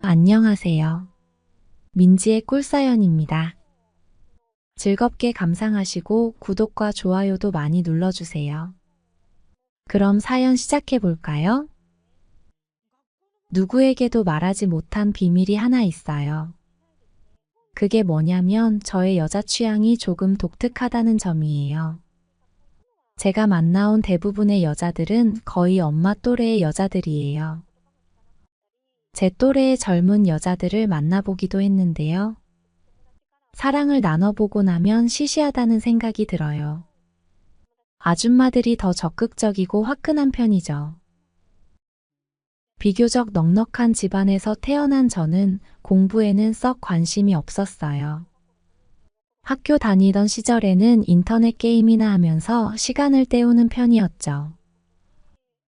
안녕하세요. 민지의 꿀사연입니다. 즐겁게 감상하시고 구독과 좋아요도 많이 눌러주세요. 그럼 사연 시작해 볼까요? 누구에게도 말하지 못한 비밀이 하나 있어요. 그게 뭐냐면 저의 여자 취향이 조금 독특하다는 점이에요. 제가 만나온 대부분의 여자들은 거의 엄마 또래의 여자들이에요. 제 또래의 젊은 여자들을 만나보기도 했는데요. 사랑을 나눠보고 나면 시시하다는 생각이 들어요. 아줌마들이 더 적극적이고 화끈한 편이죠. 비교적 넉넉한 집안에서 태어난 저는 공부에는 썩 관심이 없었어요. 학교 다니던 시절에는 인터넷 게임이나 하면서 시간을 때우는 편이었죠.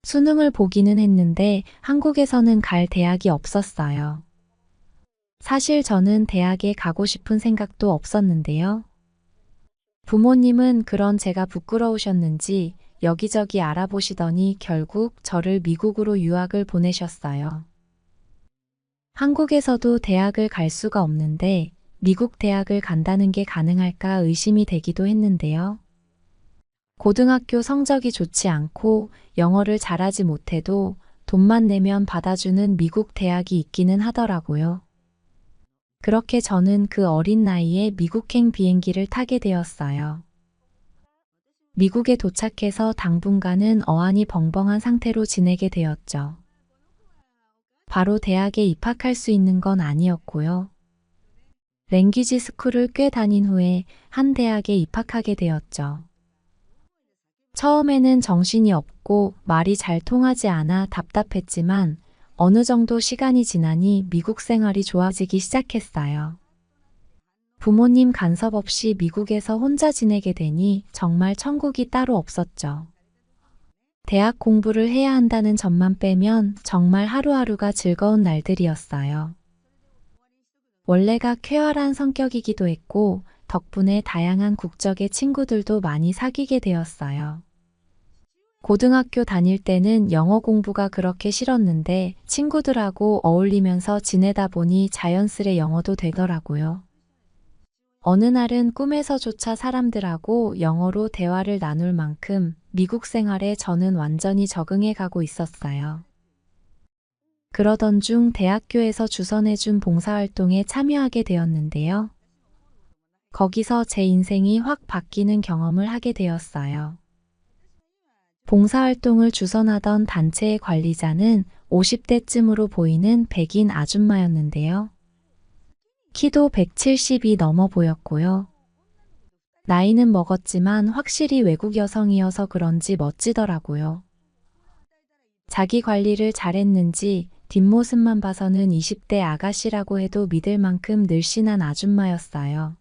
수능을 보기는 했는데 한국에서는 갈 대학이 없었어요. 사실 저는 대학에 가고 싶은 생각도 없었는데요. 부모님은 그런 제가 부끄러우셨는지 여기저기 알아보시더니 결국 저를 미국으로 유학을 보내셨어요. 한국에서도 대학을 갈 수가 없는데 미국 대학을 간다는 게 가능할까 의심이 되기도 했는데요. 고등학교 성적이 좋지 않고 영어를 잘하지 못해도 돈만 내면 받아주는 미국 대학이 있기는 하더라고요. 그렇게 저는 그 어린 나이에 미국행 비행기를 타게 되었어요. 미국에 도착해서 당분간은 어안이 벙벙한 상태로 지내게 되었죠. 바로 대학에 입학할 수 있는 건 아니었고요. 랭귀지 스쿨을 꽤 다닌 후에 한 대학에 입학하게 되었죠. 처음에는 정신이 없고 말이 잘 통하지 않아 답답했지만 어느 정도 시간이 지나니 미국 생활이 좋아지기 시작했어요. 부모님 간섭 없이 미국에서 혼자 지내게 되니 정말 천국이 따로 없었죠. 대학 공부를 해야 한다는 점만 빼면 정말 하루하루가 즐거운 날들이었어요. 원래가 쾌활한 성격이기도 했고 덕분에 다양한 국적의 친구들도 많이 사귀게 되었어요. 고등학교 다닐 때는 영어 공부가 그렇게 싫었는데 친구들하고 어울리면서 지내다 보니 자연스레 영어도 되더라고요. 어느 날은 꿈에서조차 사람들하고 영어로 대화를 나눌 만큼 미국 생활에 저는 완전히 적응해 가고 있었어요. 그러던 중 대학교에서 주선해준 봉사활동에 참여하게 되었는데요. 거기서 제 인생이 확 바뀌는 경험을 하게 되었어요. 봉사활동을 주선하던 단체의 관리자는 50대쯤으로 보이는 백인 아줌마였는데요. 키도 170이 넘어 보였고요. 나이는 먹었지만 확실히 외국 여성이어서 그런지 멋지더라고요. 자기 관리를 잘했는지 뒷모습만 봐서는 20대 아가씨라고 해도 믿을 만큼 늘씬한 아줌마였어요.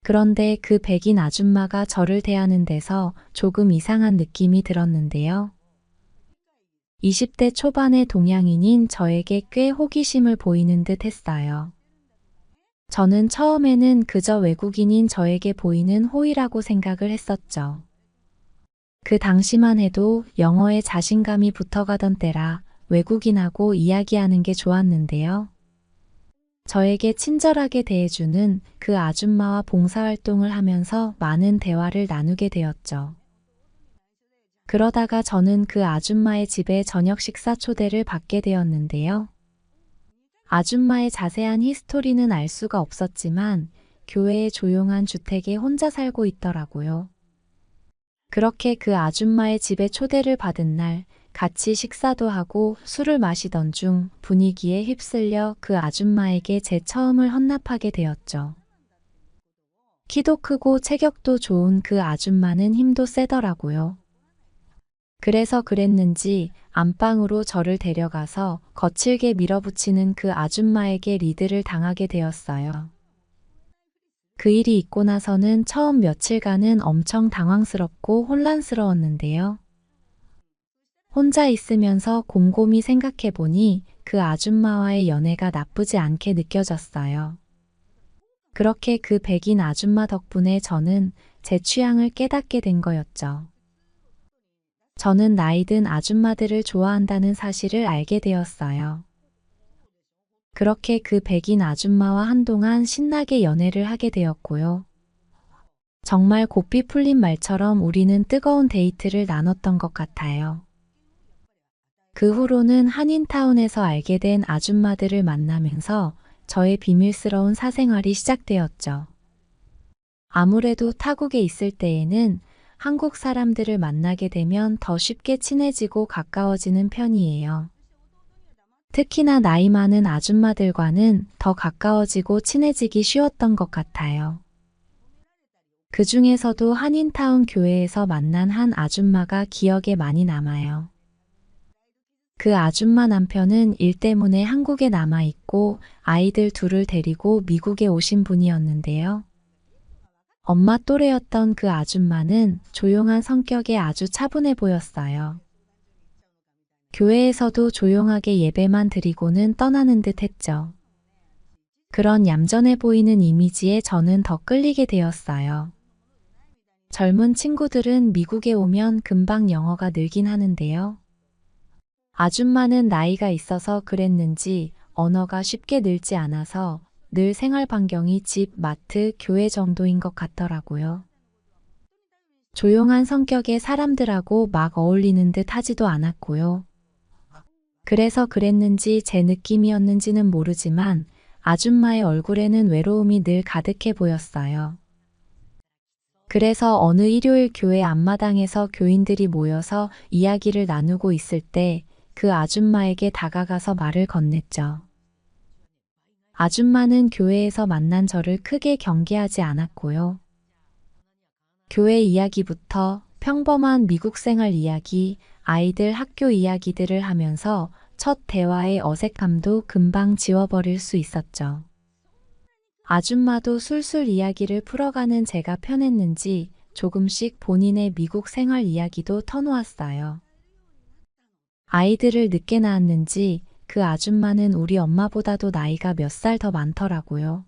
그런데 그 백인 아줌마가 저를 대하는 데서 조금 이상한 느낌이 들었는데요. 20대 초반의 동양인인 저에게 꽤 호기심을 보이는 듯 했어요. 저는 처음에는 그저 외국인인 저에게 보이는 호의라고 생각을 했었죠. 그 당시만 해도 영어에 자신감이 붙어가던 때라 외국인하고 이야기하는 게 좋았는데요. 저에게 친절하게 대해주는 그 아줌마와 봉사활동을 하면서 많은 대화를 나누게 되었죠. 그러다가 저는 그 아줌마의 집에 저녁 식사 초대를 받게 되었는데요. 아줌마의 자세한 히스토리는 알 수가 없었지만 교외의 조용한 주택에 혼자 살고 있더라고요. 그렇게 그 아줌마의 집에 초대를 받은 날 같이 식사도 하고 술을 마시던 중 분위기에 휩쓸려 그 아줌마에게 제 처음을 헌납하게 되었죠. 키도 크고 체격도 좋은 그 아줌마는 힘도 세더라고요. 그래서 그랬는지 안방으로 저를 데려가서 거칠게 밀어붙이는 그 아줌마에게 리드를 당하게 되었어요. 그 일이 있고 나서는 처음 며칠간은 엄청 당황스럽고 혼란스러웠는데요. 혼자 있으면서 곰곰이 생각해보니 그 아줌마와의 연애가 나쁘지 않게 느껴졌어요. 그렇게 그 백인 아줌마 덕분에 저는 제 취향을 깨닫게 된 거였죠. 저는 나이든 아줌마들을 좋아한다는 사실을 알게 되었어요. 그렇게 그 백인 아줌마와 한동안 신나게 연애를 하게 되었고요. 정말 고삐 풀린 말처럼 우리는 뜨거운 데이트를 나눴던 것 같아요. 그 후로는 한인타운에서 알게 된 아줌마들을 만나면서 저의 비밀스러운 사생활이 시작되었죠. 아무래도 타국에 있을 때에는 한국 사람들을 만나게 되면 더 쉽게 친해지고 가까워지는 편이에요. 특히나 나이 많은 아줌마들과는 더 가까워지고 친해지기 쉬웠던 것 같아요. 그 중에서도 한인타운 교회에서 만난 한 아줌마가 기억에 많이 남아요. 그 아줌마 남편은 일 때문에 한국에 남아있고 아이들 둘을 데리고 미국에 오신 분이었는데요. 엄마 또래였던 그 아줌마는 조용한 성격에 아주 차분해 보였어요. 교회에서도 조용하게 예배만 드리고는 떠나는 듯 했죠. 그런 얌전해 보이는 이미지에 저는 더 끌리게 되었어요. 젊은 친구들은 미국에 오면 금방 영어가 늘긴 하는데요. 아줌마는 나이가 있어서 그랬는지 언어가 쉽게 늘지 않아서 늘 생활 반경이 집, 마트, 교회 정도인 것 같더라고요. 조용한 성격의 사람들하고 막 어울리는 듯 하지도 않았고요. 그래서 그랬는지 제 느낌이었는지는 모르지만 아줌마의 얼굴에는 외로움이 늘 가득해 보였어요. 그래서 어느 일요일 교회 앞마당에서 교인들이 모여서 이야기를 나누고 있을 때 그 아줌마에게 다가가서 말을 건넸죠. 아줌마는 교회에서 만난 저를 크게 경계하지 않았고요. 교회 이야기부터 평범한 미국 생활 이야기, 아이들 학교 이야기들을 하면서 첫 대화의 어색함도 금방 지워버릴 수 있었죠. 아줌마도 술술 이야기를 풀어가는 제가 편했는지 조금씩 본인의 미국 생활 이야기도 터놓았어요. 아이들을 늦게 낳았는지 그 아줌마는 우리 엄마보다도 나이가 몇 살 더 많더라고요.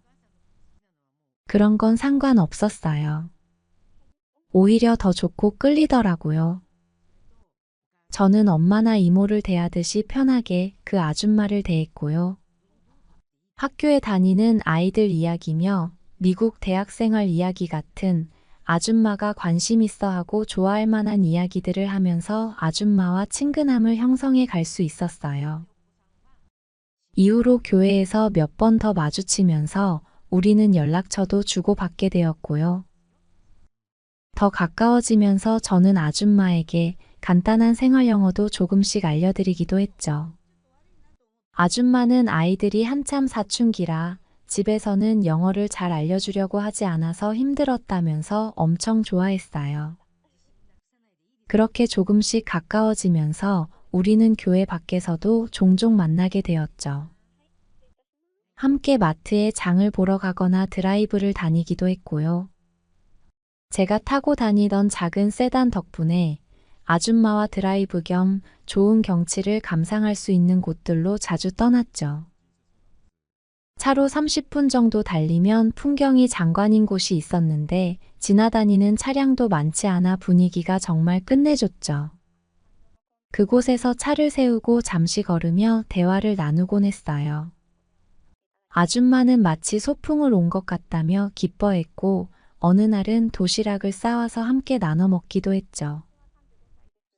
그런 건 상관없었어요. 오히려 더 좋고 끌리더라고요. 저는 엄마나 이모를 대하듯이 편하게 그 아줌마를 대했고요. 학교에 다니는 아이들 이야기며 미국 대학생활 이야기 같은 아줌마가 관심 있어 하고 좋아할 만한 이야기들을 하면서 아줌마와 친근함을 형성해 갈 수 있었어요. 이후로 교회에서 몇 번 더 마주치면서 우리는 연락처도 주고받게 되었고요. 더 가까워지면서 저는 아줌마에게 간단한 생활 영어도 조금씩 알려드리기도 했죠. 아줌마는 아이들이 한참 사춘기라 집에서는 영어를 잘 알려주려고 하지 않아서 힘들었다면서 엄청 좋아했어요. 그렇게 조금씩 가까워지면서 우리는 교회 밖에서도 종종 만나게 되었죠. 함께 마트에 장을 보러 가거나 드라이브를 다니기도 했고요. 제가 타고 다니던 작은 세단 덕분에 아줌마와 드라이브 겸 좋은 경치를 감상할 수 있는 곳들로 자주 떠났죠. 차로 30분 정도 달리면 풍경이 장관인 곳이 있었는데 지나다니는 차량도 많지 않아 분위기가 정말 끝내줬죠. 그곳에서 차를 세우고 잠시 걸으며 대화를 나누곤 했어요. 아줌마는 마치 소풍을 온 것 같다며 기뻐했고 어느 날은 도시락을 싸와서 함께 나눠 먹기도 했죠.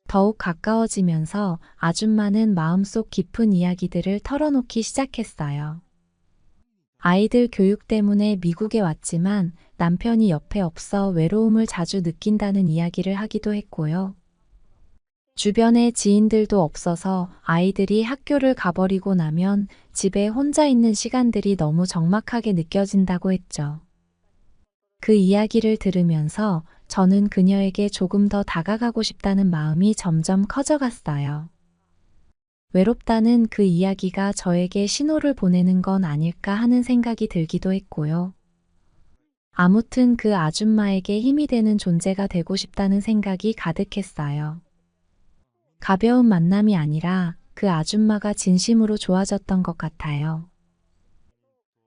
더욱 가까워지면서 아줌마는 마음속 깊은 이야기들을 털어놓기 시작했어요. 아이들 교육 때문에 미국에 왔지만 남편이 옆에 없어 외로움을 자주 느낀다는 이야기를 하기도 했고요. 주변에 지인들도 없어서 아이들이 학교를 가버리고 나면 집에 혼자 있는 시간들이 너무 적막하게 느껴진다고 했죠. 그 이야기를 들으면서 저는 그녀에게 조금 더 다가가고 싶다는 마음이 점점 커져갔어요. 외롭다는 그 이야기가 저에게 신호를 보내는 건 아닐까 하는 생각이 들기도 했고요. 아무튼 그 아줌마에게 힘이 되는 존재가 되고 싶다는 생각이 가득했어요. 가벼운 만남이 아니라 그 아줌마가 진심으로 좋아졌던 것 같아요.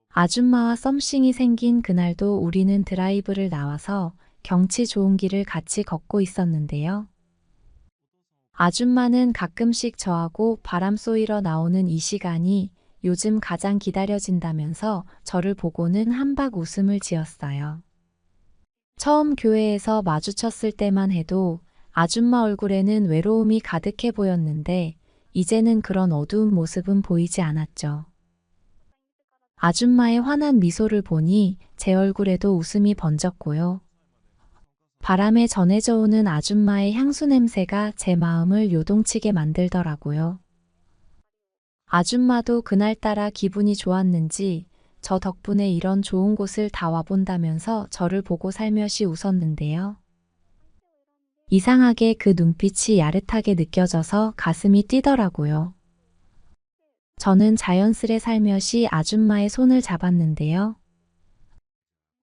아줌마와 썸씽이 생긴 그날도 우리는 드라이브를 나와서 경치 좋은 길을 같이 걷고 있었는데요. 아줌마는 가끔씩 저하고 바람 쏘이러 나오는 이 시간이 요즘 가장 기다려진다면서 저를 보고는 한박 웃음을 지었어요. 처음 교회에서 마주쳤을 때만 해도 아줌마 얼굴에는 외로움이 가득해 보였는데 이제는 그런 어두운 모습은 보이지 않았죠. 아줌마의 환한 미소를 보니 제 얼굴에도 웃음이 번졌고요. 바람에 전해져 오는 아줌마의 향수 냄새가 제 마음을 요동치게 만들더라고요. 아줌마도 그날따라 기분이 좋았는지 저 덕분에 이런 좋은 곳을 다 와본다면서 저를 보고 살며시 웃었는데요. 이상하게 그 눈빛이 야릇하게 느껴져서 가슴이 뛰더라고요. 저는 자연스레 살며시 아줌마의 손을 잡았는데요.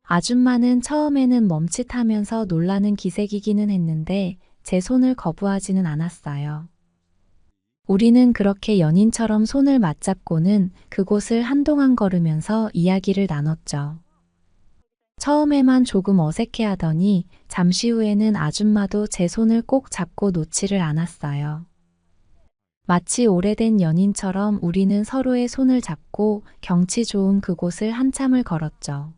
아줌마는 처음에는 멈칫하면서 놀라는 기색이기는 했는데 제 손을 거부하지는 않았어요. 우리는 그렇게 연인처럼 손을 맞잡고는 그곳을 한동안 걸으면서 이야기를 나눴죠. 처음에만 조금 어색해하더니 잠시 후에는 아줌마도 제 손을 꼭 잡고 놓지를 않았어요. 마치 오래된 연인처럼 우리는 서로의 손을 잡고 경치 좋은 그곳을 한참을 걸었죠.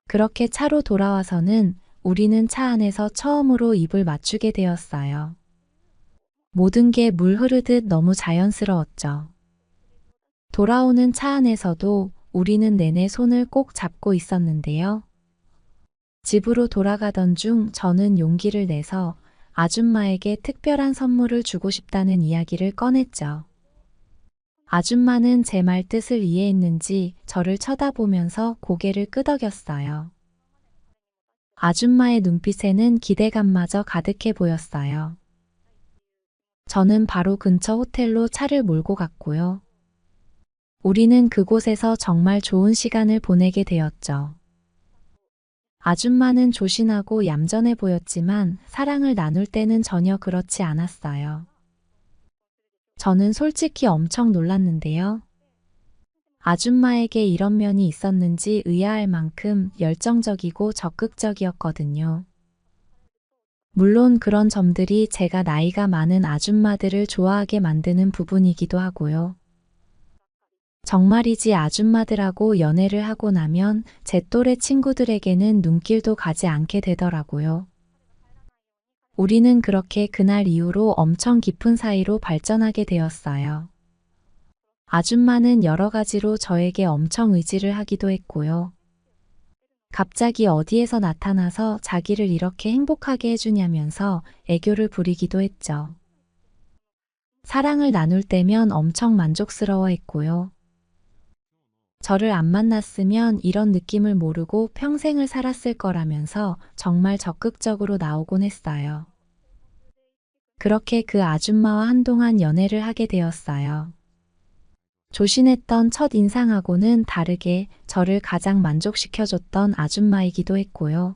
그렇게 차로 돌아와서는 우리는 차 안에서 처음으로 입을 맞추게 되었어요. 모든 게 물 흐르듯 너무 자연스러웠죠. 돌아오는 차 안에서도 우리는 내내 손을 꼭 잡고 있었는데요. 집으로 돌아가던 중 저는 용기를 내서 아줌마에게 특별한 선물을 주고 싶다는 이야기를 꺼냈죠. 아줌마는 제 말 뜻을 이해했는지 저를 쳐다보면서 고개를 끄덕였어요. 아줌마의 눈빛에는 기대감마저 가득해 보였어요. 저는 바로 근처 호텔로 차를 몰고 갔고요. 우리는 그곳에서 정말 좋은 시간을 보내게 되었죠. 아줌마는 조신하고 얌전해 보였지만 사랑을 나눌 때는 전혀 그렇지 않았어요. 저는 솔직히 엄청 놀랐는데요. 아줌마에게 이런 면이 있었는지 의아할 만큼 열정적이고 적극적이었거든요. 물론 그런 점들이 제가 나이가 많은 아줌마들을 좋아하게 만드는 부분이기도 하고요. 정말이지 아줌마들하고 연애를 하고 나면 제 또래 친구들에게는 눈길도 가지 않게 되더라고요. 우리는 그렇게 그날 이후로 엄청 깊은 사이로 발전하게 되었어요. 아줌마는 여러 가지로 저에게 엄청 의지를 하기도 했고요. 갑자기 어디에서 나타나서 자기를 이렇게 행복하게 해주냐면서 애교를 부리기도 했죠. 사랑을 나눌 때면 엄청 만족스러워 했고요. 저를 안 만났으면 이런 느낌을 모르고 평생을 살았을 거라면서 정말 적극적으로 나오곤 했어요. 그렇게 그 아줌마와 한동안 연애를 하게 되었어요. 조신했던 첫 인상하고는 다르게 저를 가장 만족시켜줬던 아줌마이기도 했고요.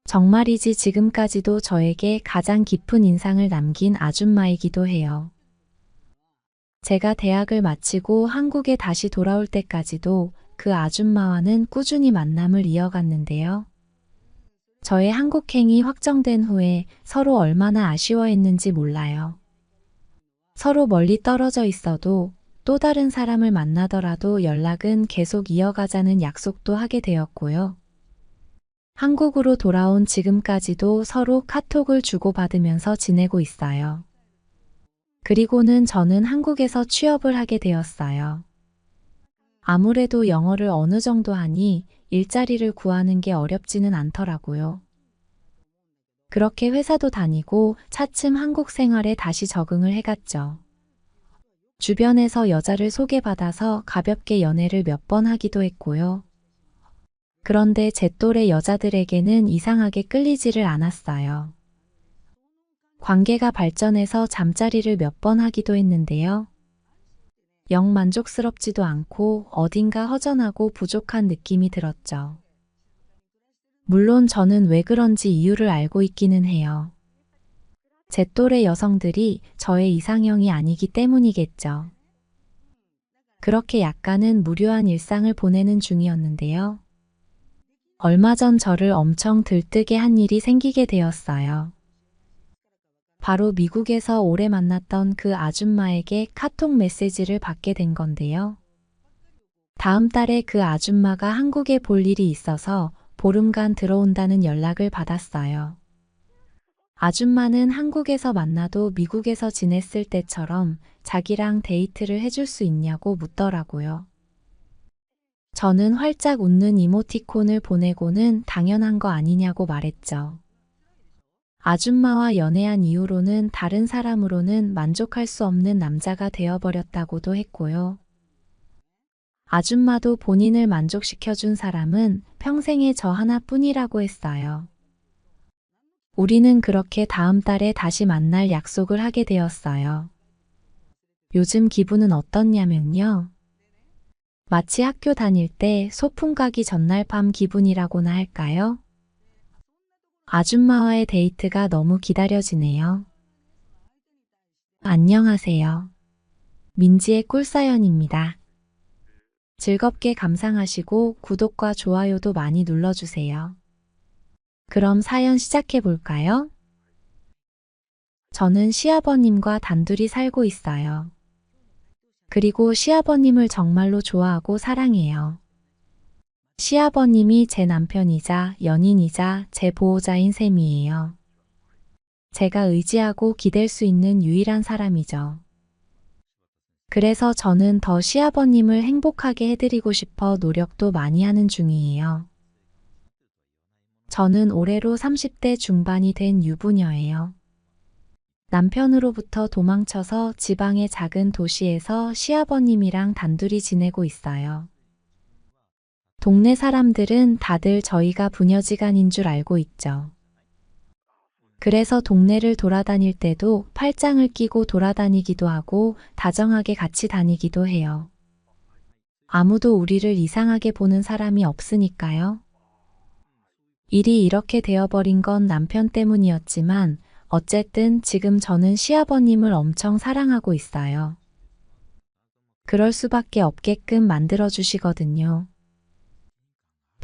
정말이지 지금까지도 저에게 가장 깊은 인상을 남긴 아줌마이기도 해요. 제가 대학을 마치고 한국에 다시 돌아올 때까지도 그 아줌마와는 꾸준히 만남을 이어갔는데요. 저의 한국행이 확정된 후에 서로 얼마나 아쉬워했는지 몰라요. 서로 멀리 떨어져 있어도 또 다른 사람을 만나더라도 연락은 계속 이어가자는 약속도 하게 되었고요. 한국으로 돌아온 지금까지도 서로 카톡을 주고받으면서 지내고 있어요. 그리고는 저는 한국에서 취업을 하게 되었어요. 아무래도 영어를 어느 정도 하니 일자리를 구하는 게 어렵지는 않더라고요. 그렇게 회사도 다니고 차츰 한국 생활에 다시 적응을 해갔죠. 주변에서 여자를 소개받아서 가볍게 연애를 몇 번 하기도 했고요. 그런데 제 또래 여자들에게는 이상하게 끌리지를 않았어요. 관계가 발전해서 잠자리를 몇 번 하기도 했는데요. 영 만족스럽지도 않고 어딘가 허전하고 부족한 느낌이 들었죠. 물론 저는 왜 그런지 이유를 알고 있기는 해요. 제 또래 여성들이 저의 이상형이 아니기 때문이겠죠. 그렇게 약간은 무료한 일상을 보내는 중이었는데요. 얼마 전 저를 엄청 들뜨게 한 일이 생기게 되었어요. 바로 미국에서 오래 만났던 그 아줌마에게 카톡 메시지를 받게 된 건데요. 다음 달에 그 아줌마가 한국에 볼 일이 있어서 보름간 들어온다는 연락을 받았어요. 아줌마는 한국에서 만나도 미국에서 지냈을 때처럼 자기랑 데이트를 해줄 수 있냐고 묻더라고요. 저는 활짝 웃는 이모티콘을 보내고는 당연한 거 아니냐고 말했죠. 아줌마와 연애한 이후로는 다른 사람으로는 만족할 수 없는 남자가 되어버렸다고도 했고요. 아줌마도 본인을 만족시켜준 사람은 평생에 저 하나뿐이라고 했어요. 우리는 그렇게 다음 달에 다시 만날 약속을 하게 되었어요. 요즘 기분은 어떻냐면요. 마치 학교 다닐 때 소풍 가기 전날 밤 기분이라고나 할까요? 아줌마와의 데이트가 너무 기다려지네요. 안녕하세요. 민지의 꿀사연입니다. 즐겁게 감상하시고 구독과 좋아요도 많이 눌러주세요. 그럼 사연 시작해 볼까요? 저는 시아버님과 단둘이 살고 있어요. 그리고 시아버님을 정말로 좋아하고 사랑해요. 시아버님이 제 남편이자 연인이자 제 보호자인 셈이에요. 제가 의지하고 기댈 수 있는 유일한 사람이죠. 그래서 저는 더 시아버님을 행복하게 해드리고 싶어 노력도 많이 하는 중이에요. 저는 올해로 30대 중반이 된 유부녀예요. 남편으로부터 도망쳐서 지방의 작은 도시에서 시아버님이랑 단둘이 지내고 있어요. 동네 사람들은 다들 저희가 부녀지간인 줄 알고 있죠. 그래서 동네를 돌아다닐 때도 팔짱을 끼고 돌아다니기도 하고 다정하게 같이 다니기도 해요. 아무도 우리를 이상하게 보는 사람이 없으니까요. 일이 이렇게 되어버린 건 남편 때문이었지만 어쨌든 지금 저는 시아버님을 엄청 사랑하고 있어요. 그럴 수밖에 없게끔 만들어주시거든요.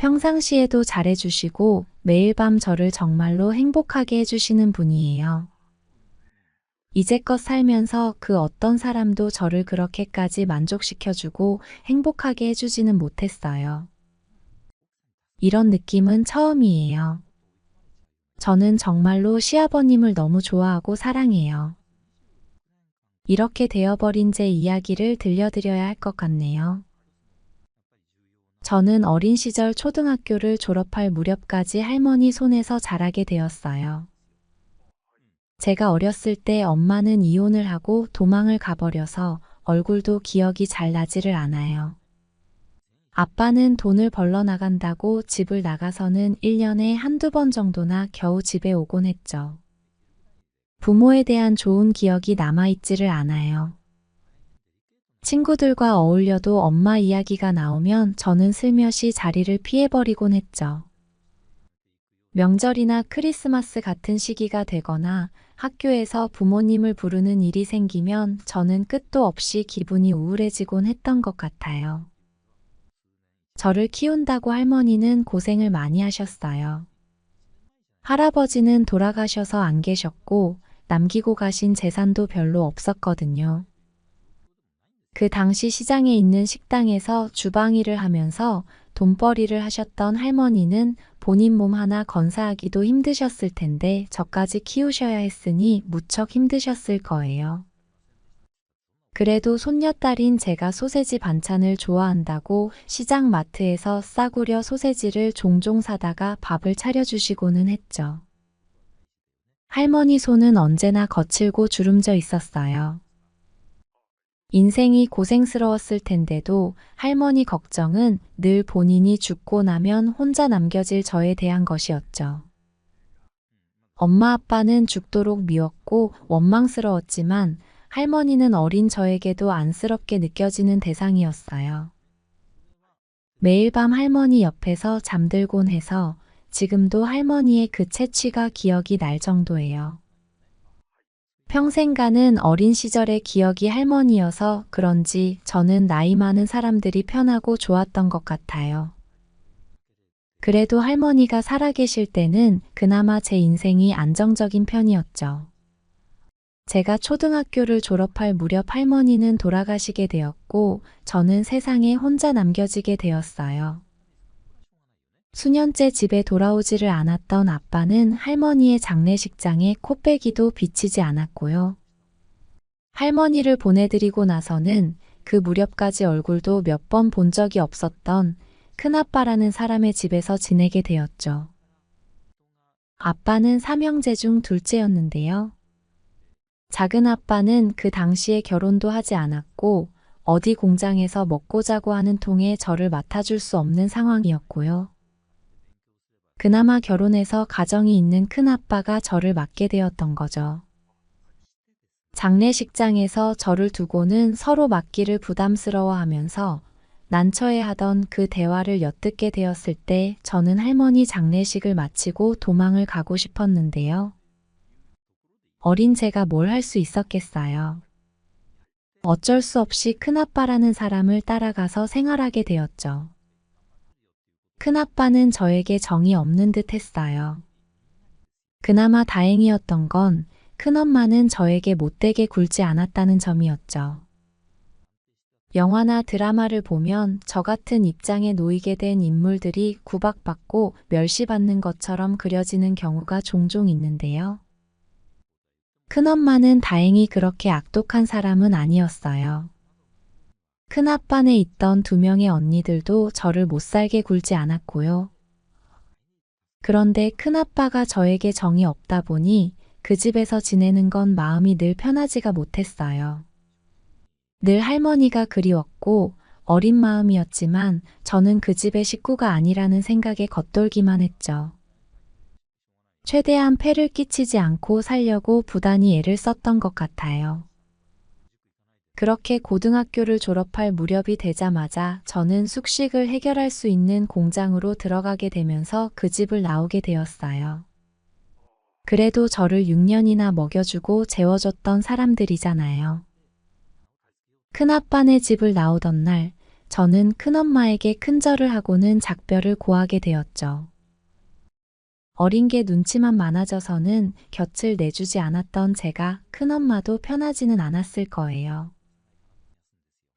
평상시에도 잘해주시고 매일 밤 저를 정말로 행복하게 해주시는 분이에요. 이제껏 살면서 그 어떤 사람도 저를 그렇게까지 만족시켜주고 행복하게 해주지는 못했어요. 이런 느낌은 처음이에요. 저는 정말로 시아버님을 너무 좋아하고 사랑해요. 이렇게 되어버린 제 이야기를 들려드려야 할 것 같네요. 저는 어린 시절 초등학교를 졸업할 무렵까지 할머니 손에서 자라게 되었어요. 제가 어렸을 때 엄마는 이혼을 하고 도망을 가버려서 얼굴도 기억이 잘 나지를 않아요. 아빠는 돈을 벌러 나간다고 집을 나가서는 1년에 한두 번 정도나 겨우 집에 오곤 했죠. 부모에 대한 좋은 기억이 남아있지를 않아요. 친구들과 어울려도 엄마 이야기가 나오면 저는 슬며시 자리를 피해버리곤 했죠. 명절이나 크리스마스 같은 시기가 되거나 학교에서 부모님을 부르는 일이 생기면 저는 끝도 없이 기분이 우울해지곤 했던 것 같아요. 저를 키운다고 할머니는 고생을 많이 하셨어요. 할아버지는 돌아가셔서 안 계셨고 남기고 가신 재산도 별로 없었거든요. 그 당시 시장에 있는 식당에서 주방 일을 하면서 돈벌이를 하셨던 할머니는 본인 몸 하나 건사하기도 힘드셨을 텐데 저까지 키우셔야 했으니 무척 힘드셨을 거예요. 그래도 손녀딸인 제가 소세지 반찬을 좋아한다고 시장 마트에서 싸구려 소세지를 종종 사다가 밥을 차려주시고는 했죠. 할머니 손은 언제나 거칠고 주름져 있었어요. 인생이 고생스러웠을 텐데도 할머니 걱정은 늘 본인이 죽고 나면 혼자 남겨질 저에 대한 것이었죠. 엄마 아빠는 죽도록 미웠고 원망스러웠지만 할머니는 어린 저에게도 안쓰럽게 느껴지는 대상이었어요. 매일 밤 할머니 옆에서 잠들곤 해서 지금도 할머니의 그 채취가 기억이 날 정도예요. 평생 가는 어린 시절의 기억이 할머니여서 그런지 저는 나이 많은 사람들이 편하고 좋았던 것 같아요. 그래도 할머니가 살아계실 때는 그나마 제 인생이 안정적인 편이었죠. 제가 초등학교를 졸업할 무렵 할머니는 돌아가시게 되었고, 저는 세상에 혼자 남겨지게 되었어요. 수년째 집에 돌아오지를 않았던 아빠는 할머니의 장례식장에 코빼기도 비치지 않았고요. 할머니를 보내드리고 나서는 그 무렵까지 얼굴도 몇 번 본 적이 없었던 큰아빠라는 사람의 집에서 지내게 되었죠. 아빠는 삼형제 중 둘째였는데요. 작은 아빠는 그 당시에 결혼도 하지 않았고 어디 공장에서 먹고 자고 하는 통에 저를 맡아줄 수 없는 상황이었고요. 그나마 결혼해서 가정이 있는 큰아빠가 저를 맡게 되었던 거죠. 장례식장에서 저를 두고는 서로 맡기를 부담스러워하면서 난처해하던 그 대화를 엿듣게 되었을 때 저는 할머니 장례식을 마치고 도망을 가고 싶었는데요. 어린 제가 뭘 할 수 있었겠어요. 어쩔 수 없이 큰아빠라는 사람을 따라가서 생활하게 되었죠. 큰아빠는 저에게 정이 없는 듯 했어요. 그나마 다행이었던 건 큰엄마는 저에게 못되게 굴지 않았다는 점이었죠. 영화나 드라마를 보면 저 같은 입장에 놓이게 된 인물들이 구박받고 멸시받는 것처럼 그려지는 경우가 종종 있는데요. 큰엄마는 다행히 그렇게 악독한 사람은 아니었어요. 큰아빠네 있던 2명의 언니들도 저를 못살게 굴지 않았고요. 그런데 큰아빠가 저에게 정이 없다 보니 그 집에서 지내는 건 마음이 늘 편하지가 못했어요. 늘 할머니가 그리웠고 어린 마음이었지만 저는 그 집의 식구가 아니라는 생각에 겉돌기만 했죠. 최대한 폐를 끼치지 않고 살려고 부단히 애를 썼던 것 같아요. 그렇게 고등학교를 졸업할 무렵이 되자마자 저는 숙식을 해결할 수 있는 공장으로 들어가게 되면서 그 집을 나오게 되었어요. 그래도 저를 6년이나 먹여주고 재워줬던 사람들이잖아요. 큰아빠네 집을 나오던 날 저는 큰엄마에게 큰절을 하고는 작별을 고하게 되었죠. 어린 게 눈치만 많아져서는 곁을 내주지 않았던 제가 큰엄마도 편하지는 않았을 거예요.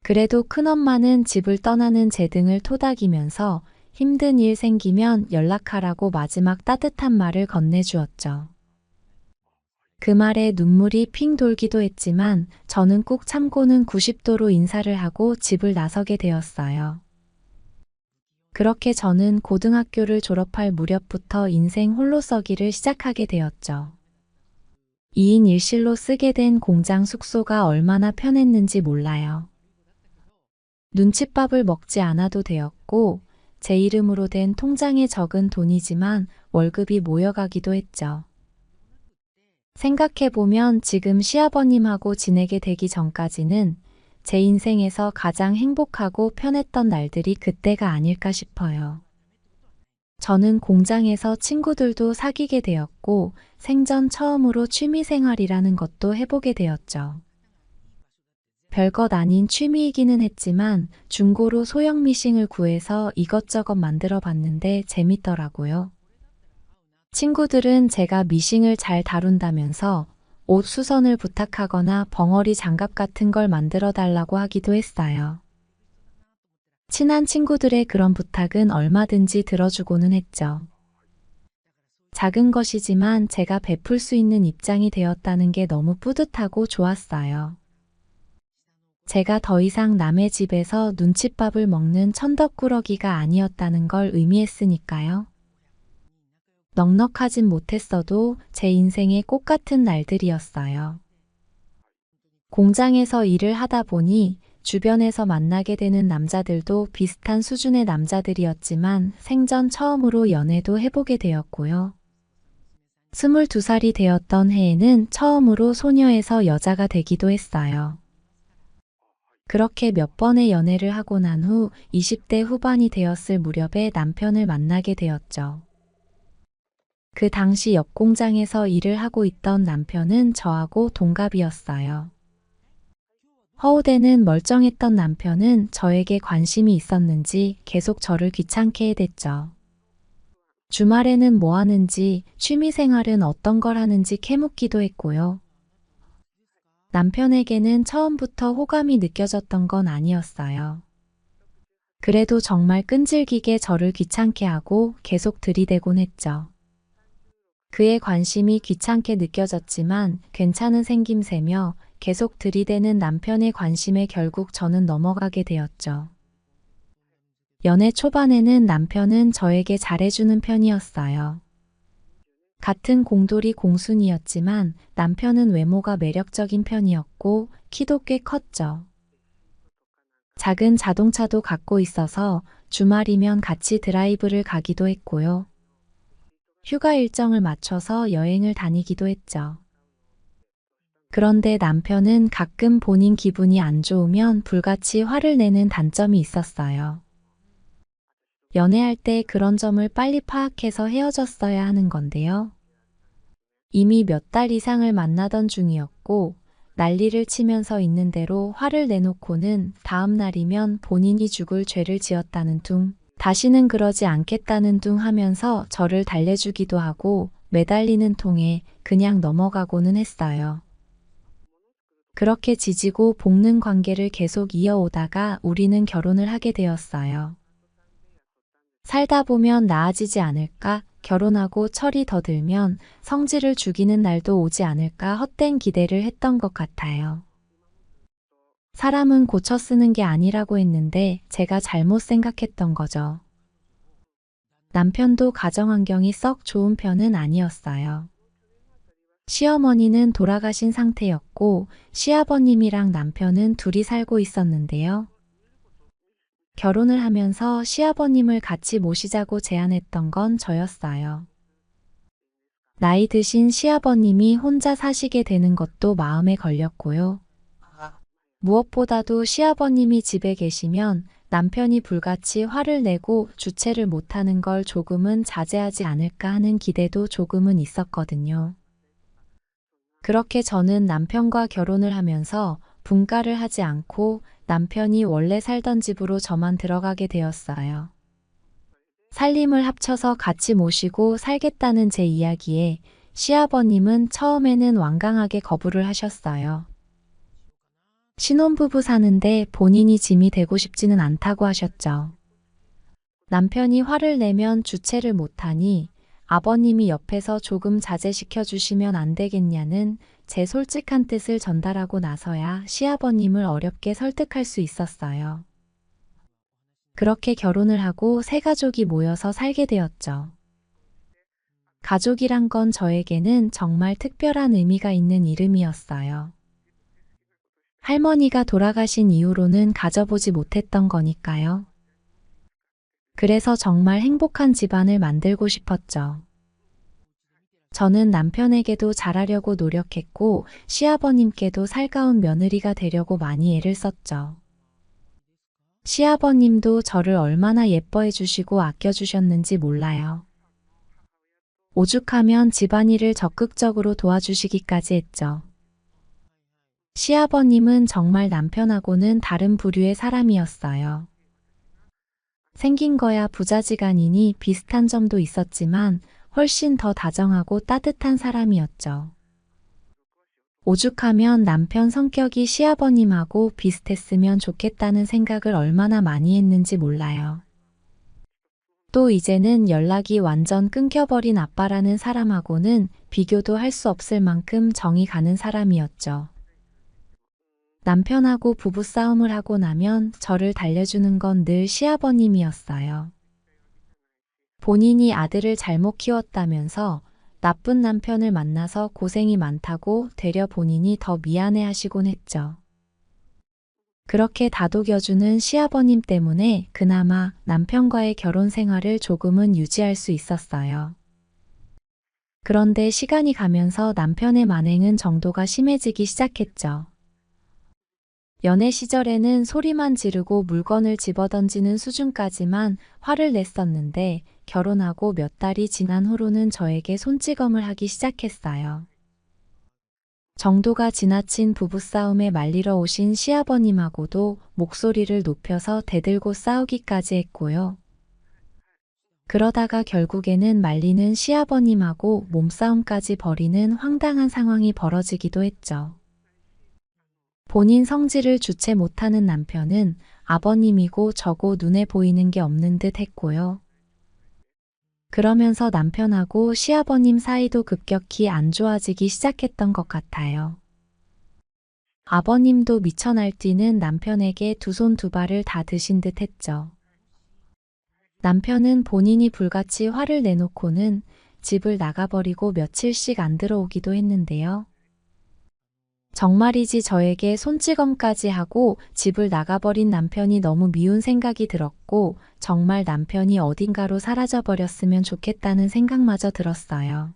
그래도 큰엄마는 집을 떠나는 제 등을 토닥이면서 힘든 일 생기면 연락하라고 마지막 따뜻한 말을 건네주었죠. 그 말에 눈물이 핑 돌기도 했지만 저는 꾹 참고는 90도로 인사를 하고 집을 나서게 되었어요. 그렇게 저는 고등학교를 졸업할 무렵부터 인생 홀로 서기를 시작하게 되었죠. 2인 1실로 쓰게 된 공장 숙소가 얼마나 편했는지 몰라요. 눈칫밥을 먹지 않아도 되었고 제 이름으로 된 통장에 적은 돈이지만 월급이 모여가기도 했죠. 생각해보면 지금 시아버님하고 지내게 되기 전까지는 제 인생에서 가장 행복하고 편했던 날들이 그때가 아닐까 싶어요. 저는 공장에서 친구들도 사귀게 되었고 생전 처음으로 취미생활이라는 것도 해보게 되었죠. 별것 아닌 취미이기는 했지만 중고로 소형 미싱을 구해서 이것저것 만들어 봤는데 재밌더라고요. 친구들은 제가 미싱을 잘 다룬다면서 옷 수선을 부탁하거나 벙어리 장갑 같은 걸 만들어 달라고 하기도 했어요. 친한 친구들의 그런 부탁은 얼마든지 들어주고는 했죠. 작은 것이지만 제가 베풀 수 있는 입장이 되었다는 게 너무 뿌듯하고 좋았어요. 제가 더 이상 남의 집에서 눈칫밥을 먹는 천덕꾸러기가 아니었다는 걸 의미했으니까요. 넉넉하진 못했어도 제 인생의 꽃 같은 날들이었어요. 공장에서 일을 하다 보니 주변에서 만나게 되는 남자들도 비슷한 수준의 남자들이었지만 생전 처음으로 연애도 해보게 되었고요. 22살이 되었던 해에는 처음으로 소녀에서 여자가 되기도 했어요. 그렇게 몇 번의 연애를 하고 난 후 20대 후반이 되었을 무렵에 남편을 만나게 되었죠. 그 당시 옆 공장에서 일을 하고 있던 남편은 저하고 동갑이었어요. 허우대는 멀쩡했던 남편은 저에게 관심이 있었는지 계속 저를 귀찮게 해댔죠. 주말에는 뭐 하는지, 취미생활은 어떤 걸 하는지 캐묻기도 했고요. 남편에게는 처음부터 호감이 느껴졌던 건 아니었어요. 그래도 정말 끈질기게 저를 귀찮게 하고 계속 들이대곤 했죠. 그의 관심이 귀찮게 느껴졌지만 괜찮은 생김새며 계속 들이대는 남편의 관심에 결국 저는 넘어가게 되었죠. 연애 초반에는 남편은 저에게 잘해주는 편이었어요. 같은 공돌이 공순이었지만 남편은 외모가 매력적인 편이었고 키도 꽤 컸죠. 작은 자동차도 갖고 있어서 주말이면 같이 드라이브를 가기도 했고요. 휴가 일정을 맞춰서 여행을 다니기도 했죠. 그런데 남편은 가끔 본인 기분이 안 좋으면 불같이 화를 내는 단점이 있었어요. 연애할 때 그런 점을 빨리 파악해서 헤어졌어야 하는 건데요. 이미 몇 달 이상을 만나던 중이었고 난리를 치면서 있는 대로 화를 내놓고는 다음 날이면 본인이 죽을 죄를 지었다는 둥, 다시는 그러지 않겠다는 둥 하면서 저를 달래주기도 하고 매달리는 통에 그냥 넘어가고는 했어요. 그렇게 지지고 볶는 관계를 계속 이어오다가 우리는 결혼을 하게 되었어요. 살다 보면 나아지지 않을까? 결혼하고 철이 더 들면 성질을 죽이는 날도 오지 않을까 헛된 기대를 했던 것 같아요. 사람은 고쳐 쓰는 게 아니라고 했는데 제가 잘못 생각했던 거죠. 남편도 가정 환경이 썩 좋은 편은 아니었어요. 시어머니는 돌아가신 상태였고 시아버님이랑 남편은 둘이 살고 있었는데요. 결혼을 하면서 시아버님을 같이 모시자고 제안했던 건 저였어요. 나이 드신 시아버님이 혼자 사시게 되는 것도 마음에 걸렸고요. 무엇보다도 시아버님이 집에 계시면 남편이 불같이 화를 내고 주체를 못하는 걸 조금은 자제하지 않을까 하는 기대도 조금은 있었거든요. 그렇게 저는 남편과 결혼을 하면서 분가를 하지 않고 남편이 원래 살던 집으로 저만 들어가게 되었어요. 살림을 합쳐서 같이 모시고 살겠다는 제 이야기에 시아버님은 처음에는 완강하게 거부를 하셨어요. 신혼부부 사는데 본인이 짐이 되고 싶지는 않다고 하셨죠. 남편이 화를 내면 주체를 못하니 아버님이 옆에서 조금 자제시켜 주시면 안 되겠냐는 제 솔직한 뜻을 전달하고 나서야 시아버님을 어렵게 설득할 수 있었어요. 그렇게 결혼을 하고 세 가족이 모여서 살게 되었죠. 가족이란 건 저에게는 정말 특별한 의미가 있는 이름이었어요. 할머니가 돌아가신 이후로는 가져보지 못했던 거니까요. 그래서 정말 행복한 집안을 만들고 싶었죠. 저는 남편에게도 잘하려고 노력했고 시아버님께도 살가운 며느리가 되려고 많이 애를 썼죠. 시아버님도 저를 얼마나 예뻐해 주시고 아껴주셨는지 몰라요. 오죽하면 집안일을 적극적으로 도와주시기까지 했죠. 시아버님은 정말 남편하고는 다른 부류의 사람이었어요. 생긴 거야 부자지간이니 비슷한 점도 있었지만 훨씬 더 다정하고 따뜻한 사람이었죠. 오죽하면 남편 성격이 시아버님하고 비슷했으면 좋겠다는 생각을 얼마나 많이 했는지 몰라요. 또 이제는 연락이 완전 끊겨버린 아빠라는 사람하고는 비교도 할 수 없을 만큼 정이 가는 사람이었죠. 남편하고 부부싸움을 하고 나면 저를 달래주는 건 늘 시아버님이었어요. 본인이 아들을 잘못 키웠다면서 나쁜 남편을 만나서 고생이 많다고 되려 본인이 더 미안해하시곤 했죠. 그렇게 다독여주는 시아버님 때문에 그나마 남편과의 결혼 생활을 조금은 유지할 수 있었어요. 그런데 시간이 가면서 남편의 만행은 정도가 심해지기 시작했죠. 연애 시절에는 소리만 지르고 물건을 집어던지는 수준까지만 화를 냈었는데 결혼하고 몇 달이 지난 후로는 저에게 손찌검을 하기 시작했어요. 정도가 지나친 부부싸움에 말리러 오신 시아버님하고도 목소리를 높여서 대들고 싸우기까지 했고요. 그러다가 결국에는 말리는 시아버님하고 몸싸움까지 벌이는 황당한 상황이 벌어지기도 했죠. 본인 성질을 주체 못하는 남편은 아버님이고 저고 눈에 보이는 게 없는 듯 했고요. 그러면서 남편하고 시아버님 사이도 급격히 안 좋아지기 시작했던 것 같아요. 아버님도 미쳐 날뛰는 남편에게 두 손 두 발을 다 드신 듯 했죠. 남편은 본인이 불같이 화를 내놓고는 집을 나가버리고 며칠씩 안 들어오기도 했는데요. 정말이지 저에게 손찌검까지 하고 집을 나가버린 남편이 너무 미운 생각이 들었고 정말 남편이 어딘가로 사라져버렸으면 좋겠다는 생각마저 들었어요.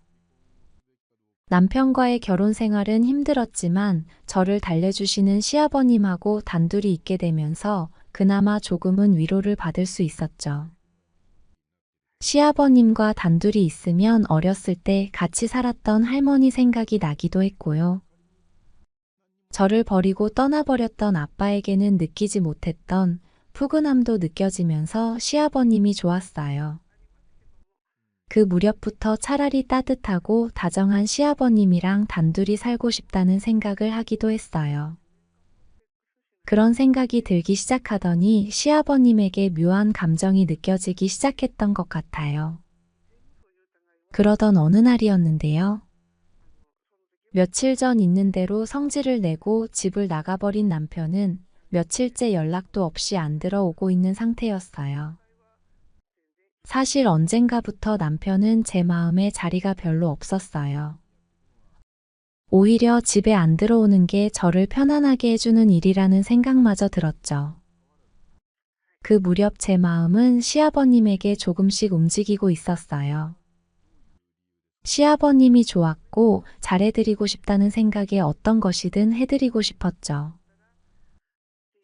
남편과의 결혼 생활은 힘들었지만 저를 달래주시는 시아버님하고 단둘이 있게 되면서 그나마 조금은 위로를 받을 수 있었죠. 시아버님과 단둘이 있으면 어렸을 때 같이 살았던 할머니 생각이 나기도 했고요. 저를 버리고 떠나버렸던 아빠에게는 느끼지 못했던 푸근함도 느껴지면서 시아버님이 좋았어요. 그 무렵부터 차라리 따뜻하고 다정한 시아버님이랑 단둘이 살고 싶다는 생각을 하기도 했어요. 그런 생각이 들기 시작하더니 시아버님에게 묘한 감정이 느껴지기 시작했던 것 같아요. 그러던 어느 날이었는데요. 며칠 전 있는 대로 성질을 내고 집을 나가버린 남편은 며칠째 연락도 없이 안 들어오고 있는 상태였어요. 사실 언젠가부터 남편은 제 마음에 자리가 별로 없었어요. 오히려 집에 안 들어오는 게 저를 편안하게 해주는 일이라는 생각마저 들었죠. 그 무렵 제 마음은 시아버님에게 조금씩 움직이고 있었어요. 시아버님이 좋았고 잘해드리고 싶다는 생각에 어떤 것이든 해드리고 싶었죠.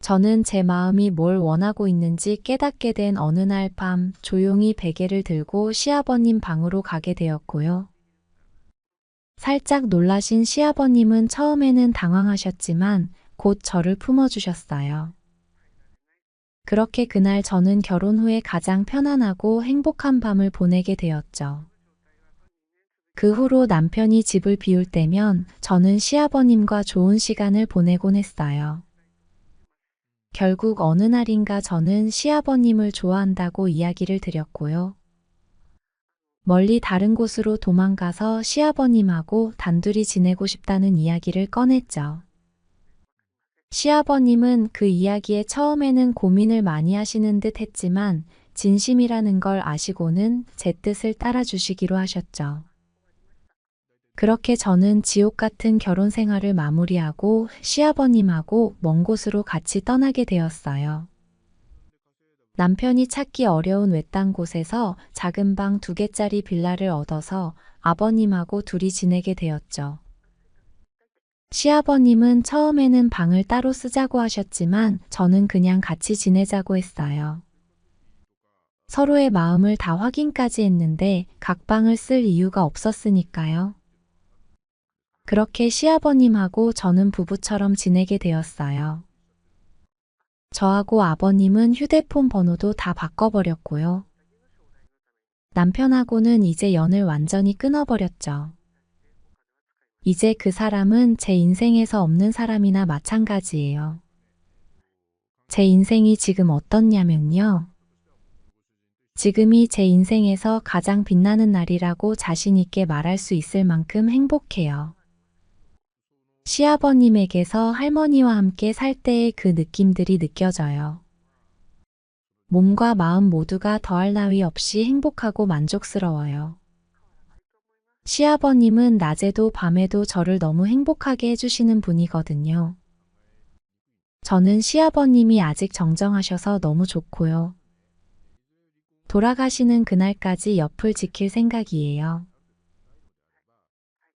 저는 제 마음이 뭘 원하고 있는지 깨닫게 된 어느 날 밤 조용히 베개를 들고 시아버님 방으로 가게 되었고요. 살짝 놀라신 시아버님은 처음에는 당황하셨지만 곧 저를 품어주셨어요. 그렇게 그날 저는 결혼 후에 가장 편안하고 행복한 밤을 보내게 되었죠. 그 후로 남편이 집을 비울 때면 저는 시아버님과 좋은 시간을 보내곤 했어요. 결국 어느 날인가 저는 시아버님을 좋아한다고 이야기를 드렸고요. 멀리 다른 곳으로 도망가서 시아버님하고 단둘이 지내고 싶다는 이야기를 꺼냈죠. 시아버님은 그 이야기에 처음에는 고민을 많이 하시는 듯 했지만 진심이라는 걸 아시고는 제 뜻을 따라주시기로 하셨죠. 그렇게 저는 지옥 같은 결혼 생활을 마무리하고 시아버님하고 먼 곳으로 같이 떠나게 되었어요. 남편이 찾기 어려운 외딴 곳에서 작은 방 2개짜리 빌라를 얻어서 아버님하고 둘이 지내게 되었죠. 시아버님은 처음에는 방을 따로 쓰자고 하셨지만 저는 그냥 같이 지내자고 했어요. 서로의 마음을 다 확인까지 했는데 각 방을 쓸 이유가 없었으니까요. 그렇게 시아버님하고 저는 부부처럼 지내게 되었어요. 저하고 아버님은 휴대폰 번호도 다 바꿔버렸고요. 남편하고는 이제 연을 완전히 끊어버렸죠. 이제 그 사람은 제 인생에서 없는 사람이나 마찬가지예요. 제 인생이 지금 어떻냐면요. 지금이 제 인생에서 가장 빛나는 날이라고 자신 있게 말할 수 있을 만큼 행복해요. 시아버님에게서 할머니와 함께 살 때의 그 느낌들이 느껴져요. 몸과 마음 모두가 더할 나위 없이 행복하고 만족스러워요. 시아버님은 낮에도 밤에도 저를 너무 행복하게 해주시는 분이거든요. 저는 시아버님이 아직 정정하셔서 너무 좋고요. 돌아가시는 그날까지 옆을 지킬 생각이에요.